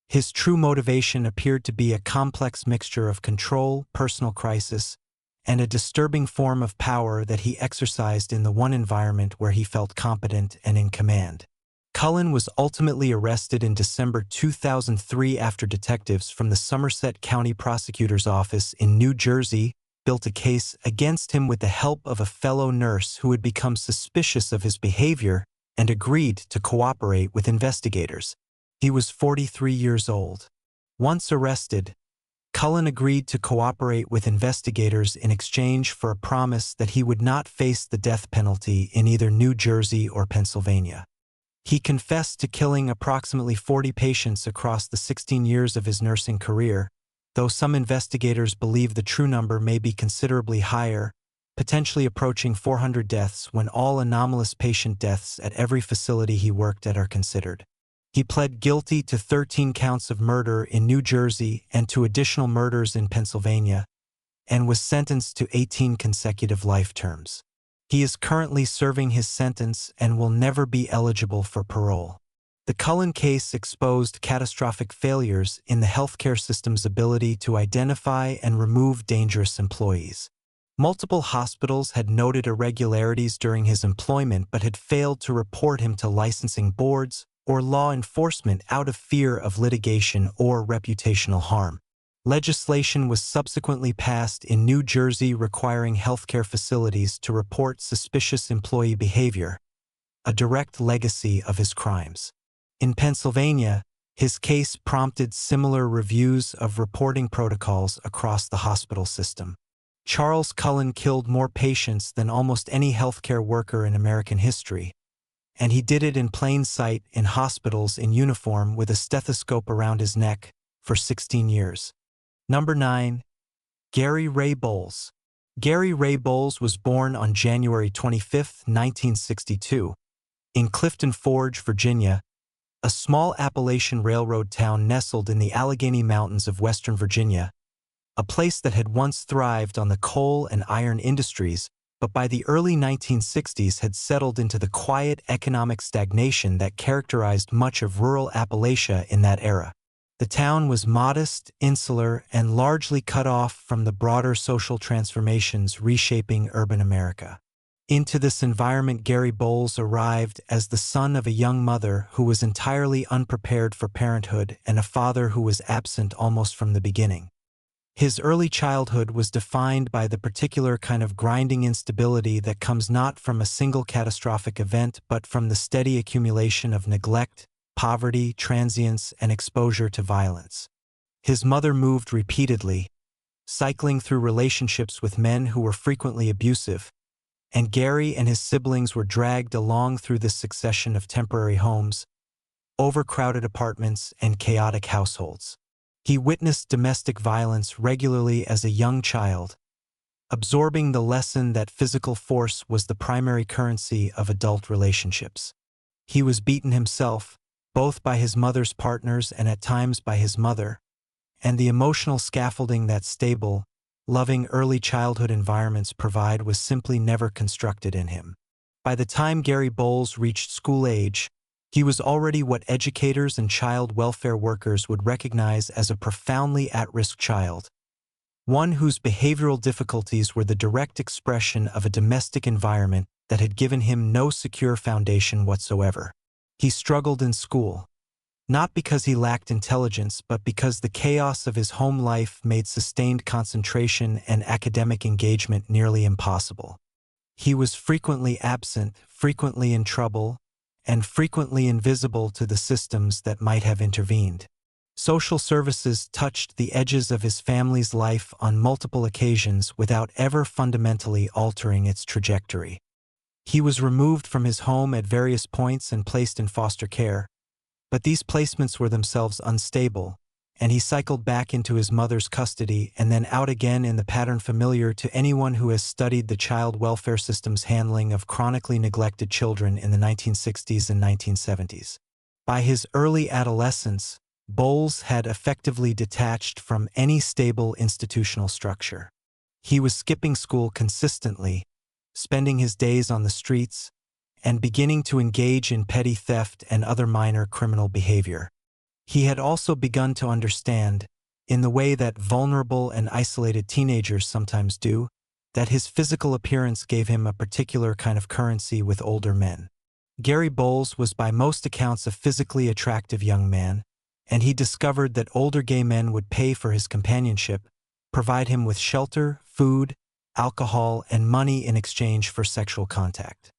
His true motivation appeared to be a complex mixture of control, personal crisis, and a disturbing form of power that he exercised in the one environment where he felt competent and in command. Cullen was ultimately arrested in December 2003 after detectives from the Somerset County Prosecutor's Office in New Jersey built a case against him with the help of a fellow nurse who had become suspicious of his behavior and agreed to cooperate with investigators. He was 43 years old. Once arrested, Cullen agreed to cooperate with investigators in exchange for a promise that he would not face the death penalty in either New Jersey or Pennsylvania. He confessed to killing approximately 40 patients across the 16 years of his nursing career, though some investigators believe the true number may be considerably higher, potentially approaching 400 deaths when all anomalous patient deaths at every facility he worked at are considered. He pled guilty to 13 counts of murder in New Jersey and to additional murders in Pennsylvania, and was sentenced to 18 consecutive life terms. He is currently serving his sentence and will never be eligible for parole. The Cullen case exposed catastrophic failures in the healthcare system's ability to identify and remove dangerous employees. Multiple hospitals had noted irregularities during his employment but had failed to report him to licensing boards or law enforcement out of fear of litigation or reputational harm. Legislation was subsequently passed in New Jersey requiring healthcare facilities to report suspicious employee behavior, a direct legacy of his crimes. In Pennsylvania, his case prompted similar reviews of reporting protocols across the hospital system. Charles Cullen killed more patients than almost any healthcare worker in American history, and he did it in plain sight in hospitals in uniform with a stethoscope around his neck for 16 years. Number 9. Gary Ray Bowles. Gary Ray Bowles was born on January 25, 1962, in Clifton Forge, Virginia, a small Appalachian Railroad town nestled in the Allegheny Mountains of Western Virginia, a place that had once thrived on the coal and iron industries, but by the early 1960s had settled into the quiet economic stagnation that characterized much of rural Appalachia in that era. The town was modest, insular, and largely cut off from the broader social transformations reshaping urban America. Into this environment Gary Bowles arrived as the son of a young mother who was entirely unprepared for parenthood and a father who was absent almost from the beginning. His early childhood was defined by the particular kind of grinding instability that comes not from a single catastrophic event but from the steady accumulation of neglect, poverty, transience, and exposure to violence. His mother moved repeatedly, cycling through relationships with men who were frequently abusive, and Gary and his siblings were dragged along through this succession of temporary homes, overcrowded apartments, and chaotic households. He witnessed domestic violence regularly as a young child, absorbing the lesson that physical force was the primary currency of adult relationships. He was beaten himself, both by his mother's partners and at times by his mother, and the emotional scaffolding that stable, loving early childhood environments provide was simply never constructed in him. By the time Gary Bowles reached school age, he was already what educators and child welfare workers would recognize as a profoundly at-risk child, one whose behavioral difficulties were the direct expression of a domestic environment that had given him no secure foundation whatsoever. He struggled in school, not because he lacked intelligence, but because the chaos of his home life made sustained concentration and academic engagement nearly impossible. He was frequently absent, frequently in trouble, and frequently invisible to the systems that might have intervened. Social services touched the edges of his family's life on multiple occasions without ever fundamentally altering its trajectory. He was removed from his home at various points and placed in foster care, but these placements were themselves unstable, and he cycled back into his mother's custody and then out again in the pattern familiar to anyone who has studied the child welfare system's handling of chronically neglected children in the 1960s and 1970s. By his early adolescence, Bowles had effectively detached from any stable institutional structure. He was skipping school consistently, spending his days on the streets, and beginning to engage in petty theft and other minor criminal behavior. He had also begun to understand, in the way that vulnerable and isolated teenagers sometimes do, that his physical appearance gave him a particular kind of currency with older men. Gary Bowles was by most accounts a physically attractive young man, and he discovered that older gay men would pay for his companionship, provide him with shelter, food, alcohol, and money in exchange for sexual contact.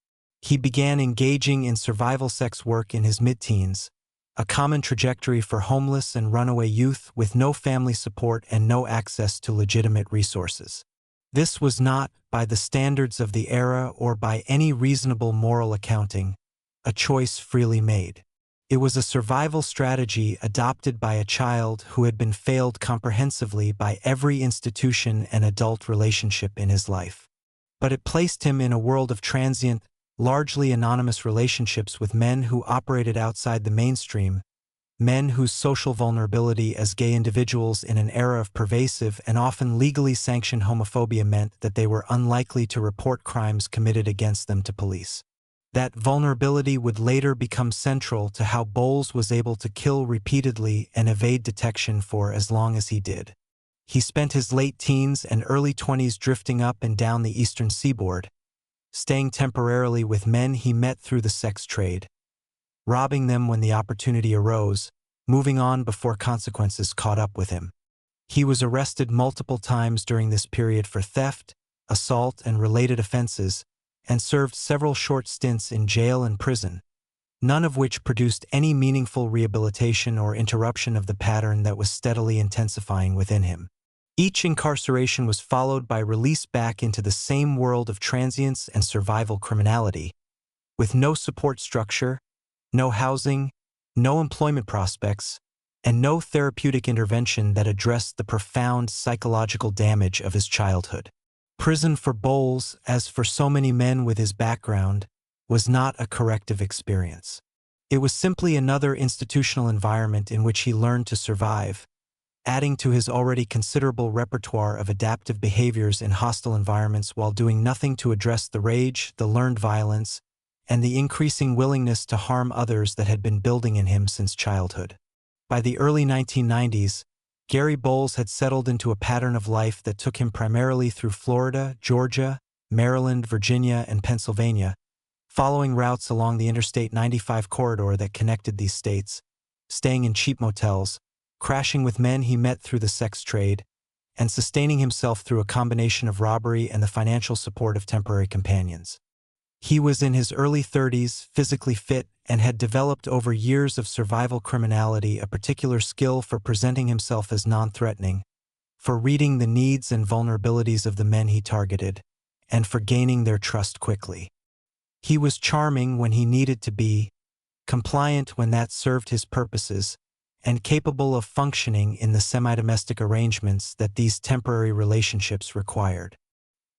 He began engaging in survival sex work in his mid-teens, a common trajectory for homeless and runaway youth with no family support and no access to legitimate resources. This was not, by the standards of the era or by any reasonable moral accounting, a choice freely made. It was a survival strategy adopted by a child who had been failed comprehensively by every institution and adult relationship in his life. But it placed him in a world of transient, largely anonymous relationships with men who operated outside the mainstream, men whose social vulnerability as gay individuals in an era of pervasive and often legally sanctioned homophobia meant that they were unlikely to report crimes committed against them to police. That vulnerability would later become central to how Bowles was able to kill repeatedly and evade detection for as long as he did. He spent his late teens and early 20s drifting up and down the eastern seaboard, staying temporarily with men he met through the sex trade, robbing them when the opportunity arose, moving on before consequences caught up with him. He was arrested multiple times during this period for theft, assault, and related offenses, and served several short stints in jail and prison, none of which produced any meaningful rehabilitation or interruption of the pattern that was steadily intensifying within him. Each incarceration was followed by release back into the same world of transience and survival criminality, with no support structure, no housing, no employment prospects, and no therapeutic intervention that addressed the profound psychological damage of his childhood. Prison for Bowles, as for so many men with his background, was not a corrective experience. It was simply another institutional environment in which he learned to survive, adding to his already considerable repertoire of adaptive behaviors in hostile environments while doing nothing to address the rage, the learned violence, and the increasing willingness to harm others that had been building in him since childhood. By the early 1990s, Gary Bowles had settled into a pattern of life that took him primarily through Florida, Georgia, Maryland, Virginia, and Pennsylvania, following routes along the Interstate 95 corridor that connected these states, staying in cheap motels, crashing with men he met through the sex trade, and sustaining himself through a combination of robbery and the financial support of temporary companions. He was in his early 30s, physically fit, and had developed over years of survival criminality a particular skill for presenting himself as non-threatening, for reading the needs and vulnerabilities of the men he targeted, and for gaining their trust quickly. He was charming when he needed to be, compliant when that served his purposes, and capable of functioning in the semi-domestic arrangements that these temporary relationships required.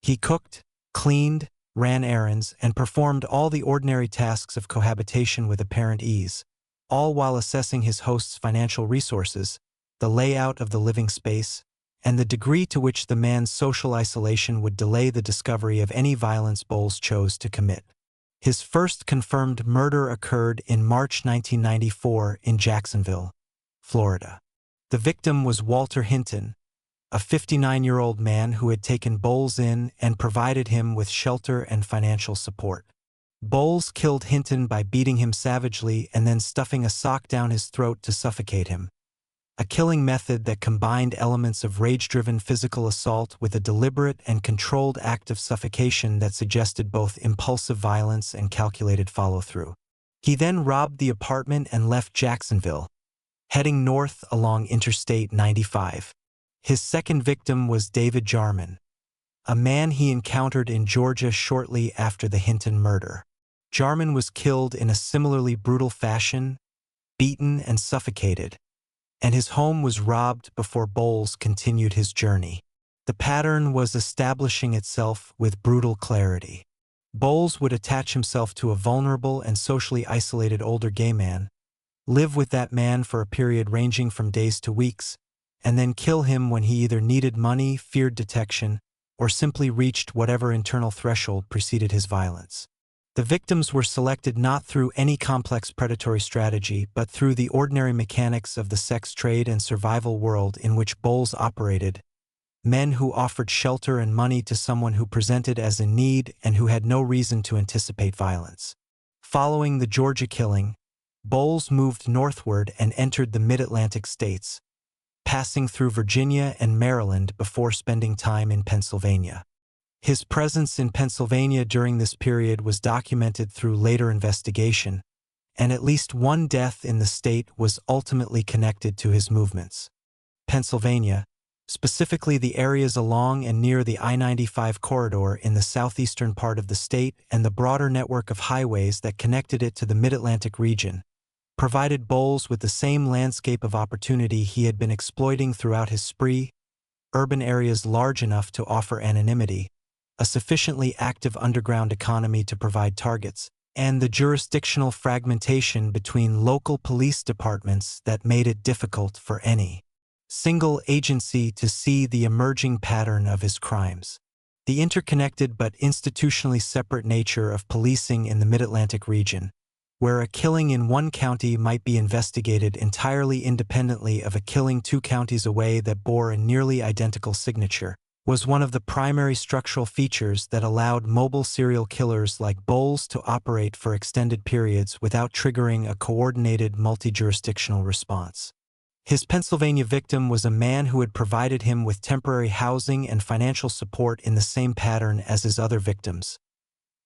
He cooked, cleaned, ran errands, and performed all the ordinary tasks of cohabitation with apparent ease, all while assessing his host's financial resources, the layout of the living space, and the degree to which the man's social isolation would delay the discovery of any violence Bowles chose to commit. His first confirmed murder occurred in March 1994 in Jacksonville, Florida. The victim was Walter Hinton, a 59-year-old man who had taken Bowles in and provided him with shelter and financial support. Bowles killed Hinton by beating him savagely and then stuffing a sock down his throat to suffocate him, a killing method that combined elements of rage-driven physical assault with a deliberate and controlled act of suffocation that suggested both impulsive violence and calculated follow-through. He then robbed the apartment and left Jacksonville, heading north along Interstate 95. His second victim was David Jarman, a man he encountered in Georgia shortly after the Hinton murder. Jarman was killed in a similarly brutal fashion, beaten and suffocated, and his home was robbed before Bowles continued his journey. The pattern was establishing itself with brutal clarity. Bowles would attach himself to a vulnerable and socially isolated older gay man, live with that man for a period ranging from days to weeks, and then kill him when he either needed money, feared detection, or simply reached whatever internal threshold preceded his violence. The victims were selected not through any complex predatory strategy, but through the ordinary mechanics of the sex trade and survival world in which Bowles operated, men who offered shelter and money to someone who presented as in need and who had no reason to anticipate violence. Following the Georgia killing, Bowles moved northward and entered the mid-Atlantic states, passing through Virginia and Maryland before spending time in Pennsylvania. His presence in Pennsylvania during this period was documented through later investigation, and at least one death in the state was ultimately connected to his movements. Pennsylvania, specifically the areas along and near the I-95 corridor in the southeastern part of the state and the broader network of highways that connected it to the Mid-Atlantic region, provided Bowles with the same landscape of opportunity he had been exploiting throughout his spree: urban areas large enough to offer anonymity, a sufficiently active underground economy to provide targets, and the jurisdictional fragmentation between local police departments that made it difficult for any single agency to see the emerging pattern of his crimes. The interconnected but institutionally separate nature of policing in the Mid-Atlantic region, where a killing in one county might be investigated entirely independently of a killing 2 counties away that bore a nearly identical signature, was one of the primary structural features that allowed mobile serial killers like Bowles to operate for extended periods without triggering a coordinated multi-jurisdictional response. His Pennsylvania victim was a man who had provided him with temporary housing and financial support in the same pattern as his other victims.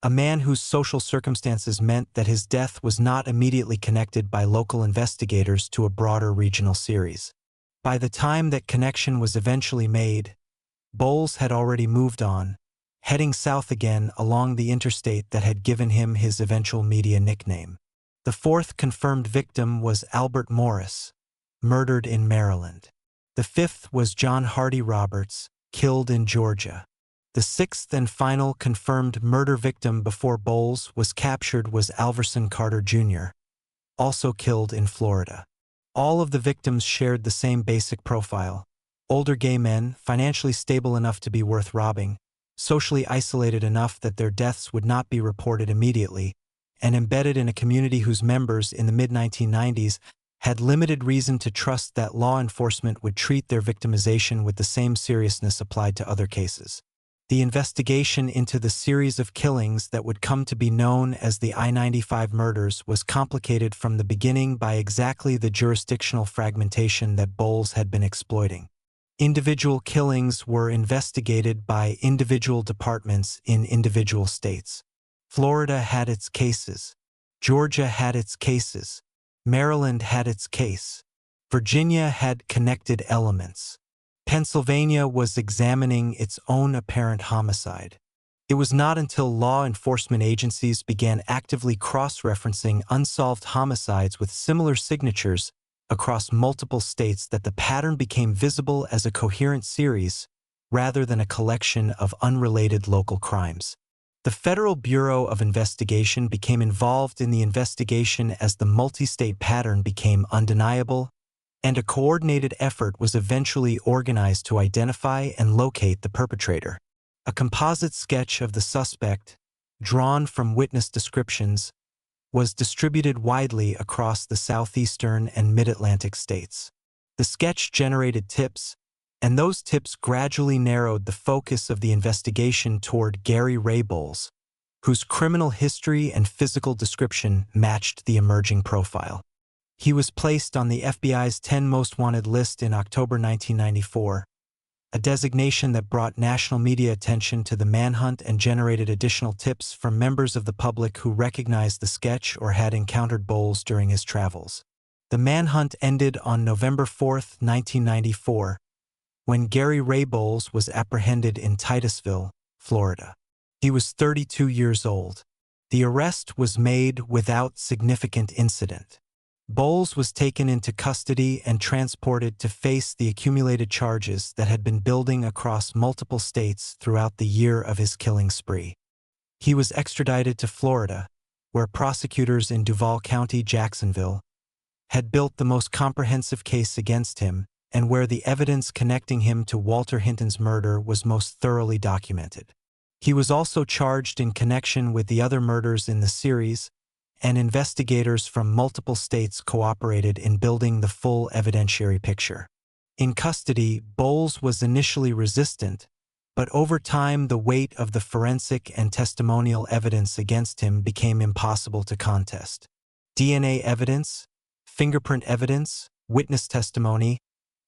A man whose social circumstances meant that his death was not immediately connected by local investigators to a broader regional series. By the time that connection was eventually made, Bowles had already moved on, heading south again along the interstate that had given him his eventual media nickname. The 4th confirmed victim was Albert Morris, murdered in Maryland. The 5th was John Hardy Roberts, killed in Georgia. The 6th and final confirmed murder victim before Bowles was captured was Alverson Carter Jr., also killed in Florida. All of the victims shared the same basic profile: older gay men, financially stable enough to be worth robbing, socially isolated enough that their deaths would not be reported immediately, and embedded in a community whose members in the mid-1990s had limited reason to trust that law enforcement would treat their victimization with the same seriousness applied to other cases. The investigation into the series of killings that would come to be known as the I-95 murders was complicated from the beginning by exactly the jurisdictional fragmentation that Bowles had been exploiting. Individual killings were investigated by individual departments in individual states. Florida had its cases. Georgia had its cases. Maryland had its case. Virginia had connected elements. Pennsylvania was examining its own apparent homicide. It was not until law enforcement agencies began actively cross-referencing unsolved homicides with similar signatures across multiple states that the pattern became visible as a coherent series rather than a collection of unrelated local crimes. The Federal Bureau of Investigation became involved in the investigation as the multi-state pattern became undeniable, and a coordinated effort was eventually organized to identify and locate the perpetrator. A composite sketch of the suspect, drawn from witness descriptions, was distributed widely across the southeastern and mid-Atlantic states. The sketch generated tips, and those tips gradually narrowed the focus of the investigation toward Gary Ray Bowles, whose criminal history and physical description matched the emerging profile. He was placed on the FBI's 10 Most Wanted list in October 1994, a designation that brought national media attention to the manhunt and generated additional tips from members of the public who recognized the sketch or had encountered Bowles during his travels. The manhunt ended on November 4, 1994, when Gary Ray Bowles was apprehended in Titusville, Florida. He was 32 years old. The arrest was made without significant incident. Bowles was taken into custody and transported to face the accumulated charges that had been building across multiple states throughout the year of his killing spree. He was extradited to Florida, where prosecutors in Duval County, Jacksonville, had built the most comprehensive case against him, and where the evidence connecting him to Walter Hinton's murder was most thoroughly documented. He was also charged in connection with the other murders in the series, and investigators from multiple states cooperated in building the full evidentiary picture. In custody, Bowles was initially resistant, but over time the weight of the forensic and testimonial evidence against him became impossible to contest. DNA evidence, fingerprint evidence, witness testimony,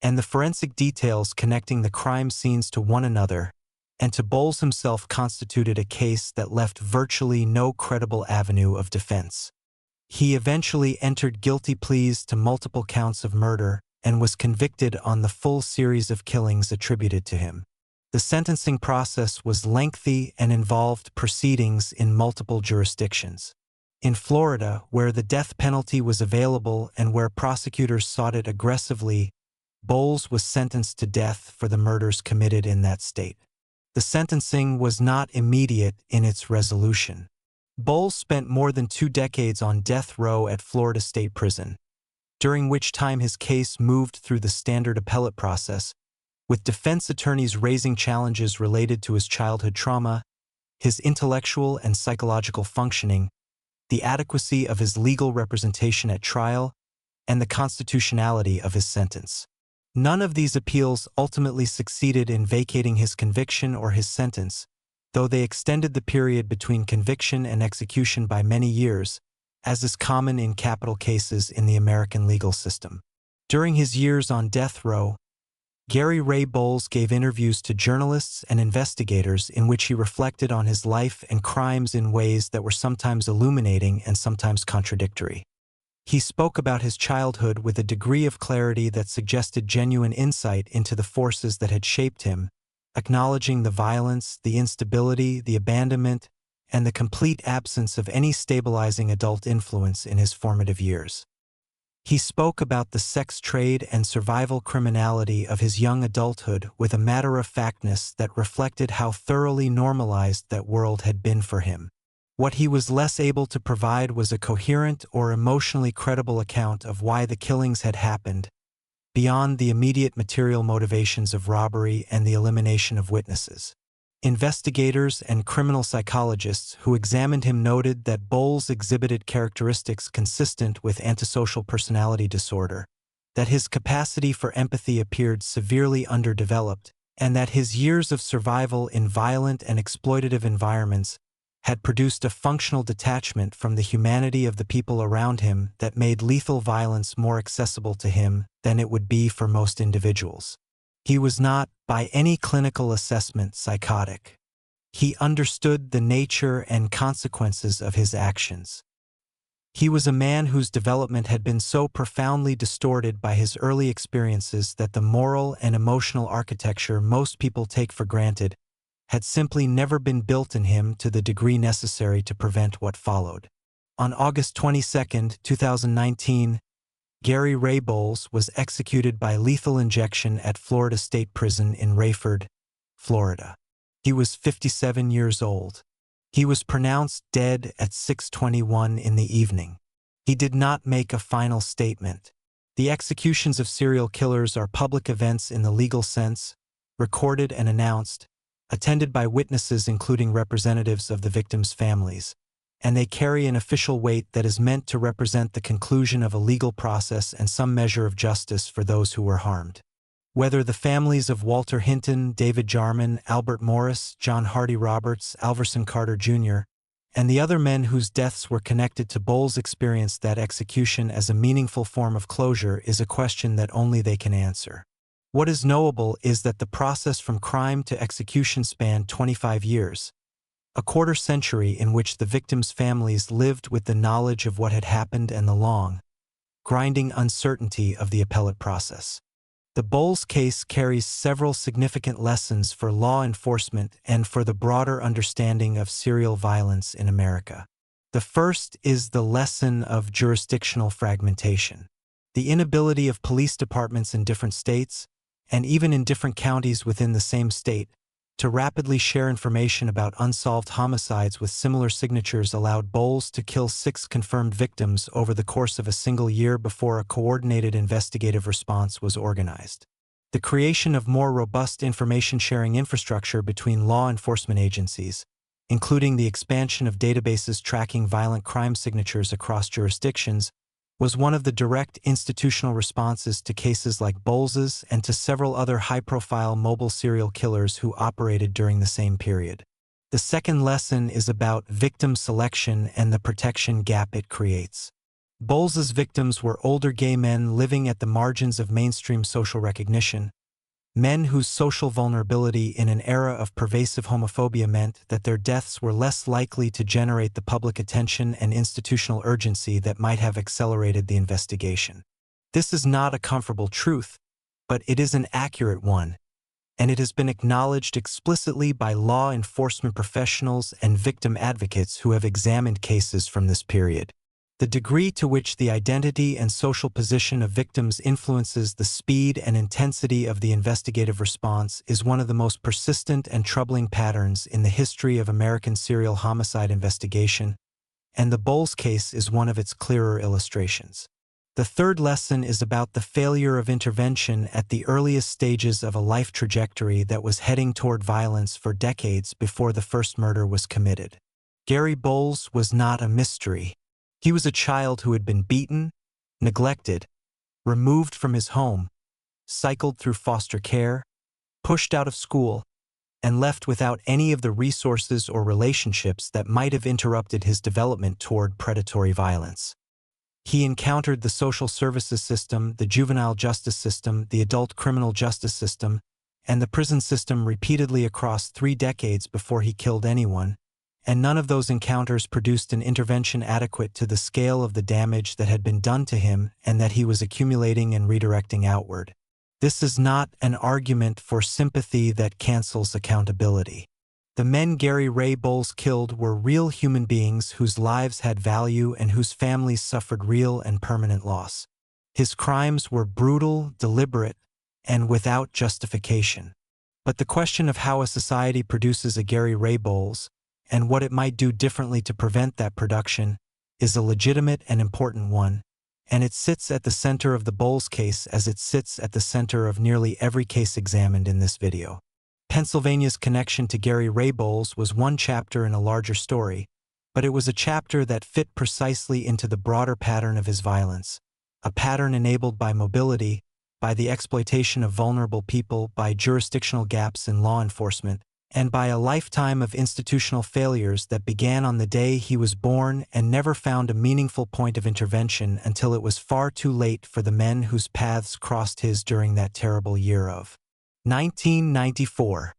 and the forensic details connecting the crime scenes to one another, and to Bowles himself, constituted a case that left virtually no credible avenue of defense. He eventually entered guilty pleas to multiple counts of murder and was convicted on the full series of killings attributed to him. The sentencing process was lengthy and involved proceedings in multiple jurisdictions. In Florida, where the death penalty was available and where prosecutors sought it aggressively, Bowles was sentenced to death for the murders committed in that state. The sentencing was not immediate in its resolution. Bowles spent more than 2 decades on death row at Florida State Prison, during which time his case moved through the standard appellate process, with defense attorneys raising challenges related to his childhood trauma, his intellectual and psychological functioning, the adequacy of his legal representation at trial, and the constitutionality of his sentence. None of these appeals ultimately succeeded in vacating his conviction or his sentence, though they extended the period between conviction and execution by many years, as is common in capital cases in the American legal system. During his years on death row, Gary Ray Bowles gave interviews to journalists and investigators in which he reflected on his life and crimes in ways that were sometimes illuminating and sometimes contradictory. He spoke about his childhood with a degree of clarity that suggested genuine insight into the forces that had shaped him, acknowledging the violence, the instability, the abandonment, and the complete absence of any stabilizing adult influence in his formative years. He spoke about the sex trade and survival criminality of his young adulthood with a matter-of-factness that reflected how thoroughly normalized that world had been for him. What he was less able to provide was a coherent or emotionally credible account of why the killings had happened, beyond the immediate material motivations of robbery and the elimination of witnesses. Investigators and criminal psychologists who examined him noted that Bowles exhibited characteristics consistent with antisocial personality disorder, that his capacity for empathy appeared severely underdeveloped, and that his years of survival in violent and exploitative environments had produced a functional detachment from the humanity of the people around him that made lethal violence more accessible to him than it would be for most individuals. He was not, by any clinical assessment, psychotic. He understood the nature and consequences of his actions. He was a man whose development had been so profoundly distorted by his early experiences that the moral and emotional architecture most people take for granted had simply never been built in him to the degree necessary to prevent what followed. On August 22, 2019, Gary Ray Bowles was executed by lethal injection at Florida State Prison in Rayford, Florida. He was 57 years old. He was pronounced dead at 6:21 in the evening. He did not make a final statement. The executions of serial killers are public events in the legal sense, recorded and announced, attended by witnesses including representatives of the victims' families, and they carry an official weight that is meant to represent the conclusion of a legal process and some measure of justice for those who were harmed. Whether the families of Walter Hinton, David Jarman, Albert Morris, John Hardy Roberts, Alverson Carter Jr., and the other men whose deaths were connected to Bowles experienced that execution as a meaningful form of closure is a question that only they can answer. What is knowable is that the process from crime to execution spanned 25 years, a quarter-century in which the victims' families lived with the knowledge of what had happened and the long, grinding uncertainty of the appellate process. The Bowles case carries several significant lessons for law enforcement and for the broader understanding of serial violence in America. The first is the lesson of jurisdictional fragmentation. The inability of police departments in different states, and even in different counties within the same state, to rapidly share information about unsolved homicides with similar signatures allowed Bowles to kill 6 confirmed victims over the course of a single year before a coordinated investigative response was organized. The creation of more robust information-sharing infrastructure between law enforcement agencies, including the expansion of databases tracking violent crime signatures across jurisdictions, was one of the direct institutional responses to cases like Bowles's and to several other high-profile mobile serial killers who operated during the same period. The second lesson is about victim selection and the protection gap it creates. Bowles's victims were older gay men living at the margins of mainstream social recognition, Men whose social vulnerability in an era of pervasive homophobia meant that their deaths were less likely to generate the public attention and institutional urgency that might have accelerated the investigation. This is not a comfortable truth, but it is an accurate one, and it has been acknowledged explicitly by law enforcement professionals and victim advocates who have examined cases from this period. The degree to which the identity and social position of victims influences the speed and intensity of the investigative response is one of the most persistent and troubling patterns in the history of American serial homicide investigation, and the Bowles case is one of its clearer illustrations. The third lesson is about the failure of intervention at the earliest stages of a life trajectory that was heading toward violence for decades before the first murder was committed. Gary Bowles was not a mystery. He was a child who had been beaten, neglected, removed from his home, cycled through foster care, pushed out of school, and left without any of the resources or relationships that might have interrupted his development toward predatory violence. He encountered the social services system, the juvenile justice system, the adult criminal justice system, and the prison system repeatedly across 3 decades before he killed anyone, and none of those encounters produced an intervention adequate to the scale of the damage that had been done to him and that he was accumulating and redirecting outward. This is not an argument for sympathy that cancels accountability. The men Gary Ray Bowles killed were real human beings whose lives had value and whose families suffered real and permanent loss. His crimes were brutal, deliberate, and without justification. But the question of how a society produces a Gary Ray Bowles, and what it might do differently to prevent that production, is a legitimate and important one, and it sits at the center of the Bowles case as it sits at the center of nearly every case examined in this video. Pennsylvania's connection to Gary Ray Bowles was one chapter in a larger story, but it was a chapter that fit precisely into the broader pattern of his violence, a pattern enabled by mobility, by the exploitation of vulnerable people, by jurisdictional gaps in law enforcement, and by a lifetime of institutional failures that began on the day he was born and never found a meaningful point of intervention until it was far too late for the men whose paths crossed his during that terrible year of 1994.